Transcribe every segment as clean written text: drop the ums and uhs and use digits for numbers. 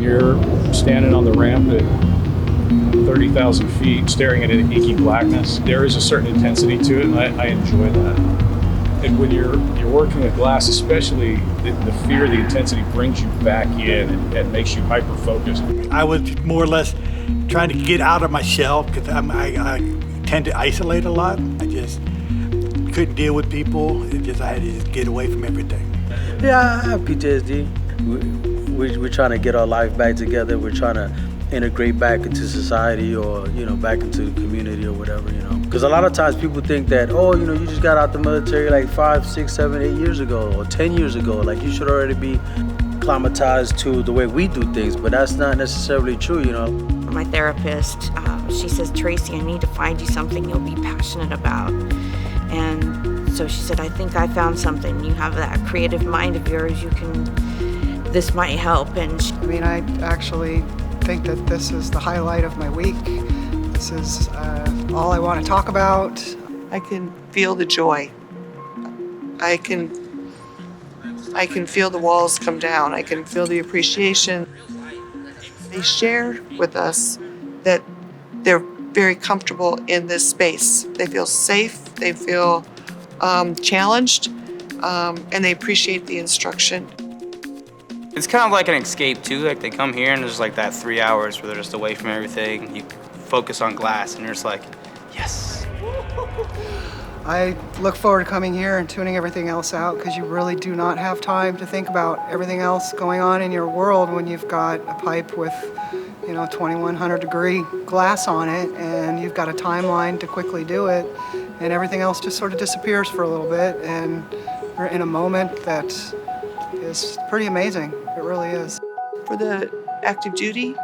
you're standing on the ramp at 30,000 feet, staring at an inky blackness, there is a certain intensity to it, and I enjoy that. And when you're working with glass, especially, the fear, the intensity brings you back in and makes you hyper-focused. I was more or less trying to get out of my shell because I tend to isolate a lot. I just couldn't deal with people. I had to just get away from everything. Yeah, I have PTSD. We're trying to get our life back together. We're trying to integrate back into society or, back into the community or whatever, Because a lot of times people think that, you just got out the military like 5, 6, 7, 8 years ago or 10 years ago. Like you should already be acclimatized to the way we do things, but that's not necessarily true, My therapist, she says, Tracy, I need to find you something you'll be passionate about. And so she said, I think I found something. You have that creative mind of yours. This might help. And I actually think that this is the highlight of my week. This is all I want to talk about. I can feel the joy. I can feel the walls come down. I can feel the appreciation. They share with us that they're very comfortable in this space. They feel safe, they feel challenged, and they appreciate the instruction. It's kind of like an escape too. Like they come here and there's like that 3 hours where they're just away from everything. You focus on glass and you're just like, yes. I look forward to coming here and tuning everything else out because you really do not have time to think about everything else going on in your world when you've got a pipe with 2100 degree glass on it and you've got a timeline to quickly do it and everything else just sort of disappears for a little bit and we're in a moment that is pretty amazing. It really is. For the active duty,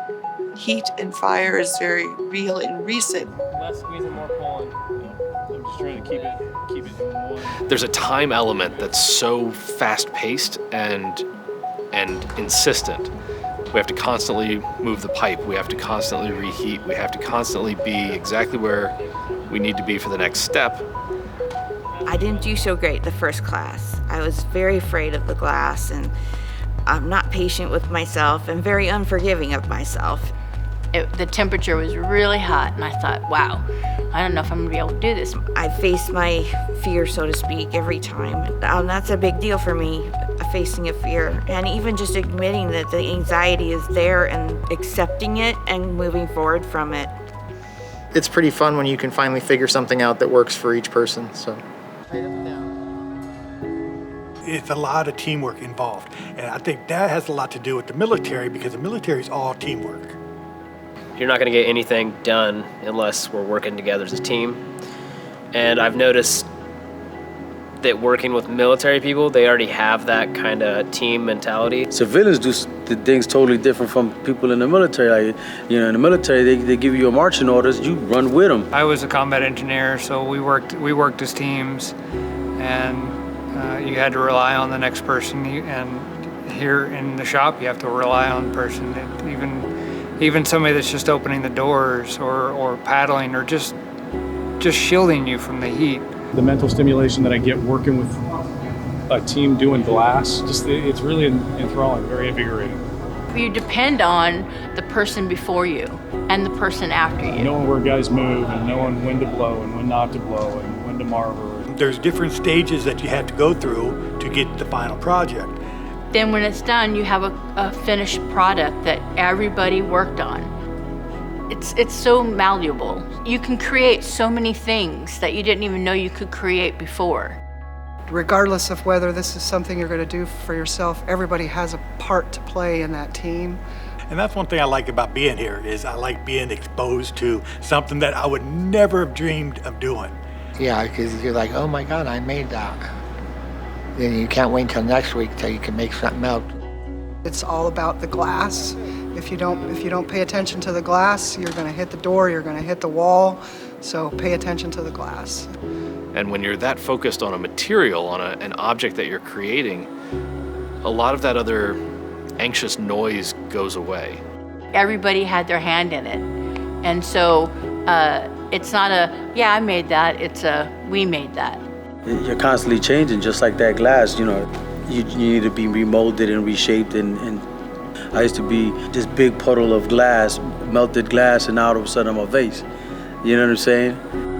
heat and fire is very real and recent. Less squeezing, more pulling. I'm just trying to keep it in one. There's a time element that's so fast-paced and insistent. We have to constantly move the pipe. We have to constantly reheat. We have to constantly be exactly where we need to be for the next step. I didn't do so great the first class. I was very afraid of the glass, and I'm not patient with myself and very unforgiving of myself. The temperature was really hot, and I thought, wow, I don't know if I'm gonna be able to do this. I faced my fear, so to speak, every time. That's a big deal for me, facing a fear. And even just admitting that the anxiety is there and accepting it and moving forward from it. It's pretty fun when you can finally figure something out that works for each person, so. It's a lot of teamwork involved. And I think that has a lot to do with the military because the military is all teamwork. You're not going to get anything done unless we're working together as a team. And I've noticed that working with military people, they already have that kind of team mentality. Civilians do the things totally different from people in the military. Like, in the military, they give you your marching orders, you run with them. I was a combat engineer, so we worked as teams, and you had to rely on the next person. And here in the shop, you have to rely on the person. Even somebody that's just opening the doors or paddling or just shielding you from the heat. The mental stimulation that I get working with a team doing glass, it's really enthralling, very invigorating. You depend on the person before you and the person after you. Knowing where guys move and knowing when to blow and when not to blow and when to marver. There's different stages that you have to go through to get the final project. Then when it's done, you have a finished product that everybody worked on. It's so malleable. You can create so many things that you didn't even know you could create before. Regardless of whether this is something you're going to do for yourself, everybody has a part to play in that team. And that's one thing I like about being here is I like being exposed to something that I would never have dreamed of doing. Yeah, because you're like, oh my God, I made that. Then you can't wait until next week till you can make something out. It's all about the glass. If you don't pay attention to the glass, you're going to hit the door, you're going to hit the wall. So pay attention to the glass. And when you're that focused on a material, on an object that you're creating, a lot of that other anxious noise goes away. Everybody had their hand in it. And so it's not I made that, it's we made that. You're constantly changing, just like that glass, You need to be remolded and reshaped and I used to be this big puddle of glass, melted glass, and now all of a sudden I'm a vase. You know what I'm saying?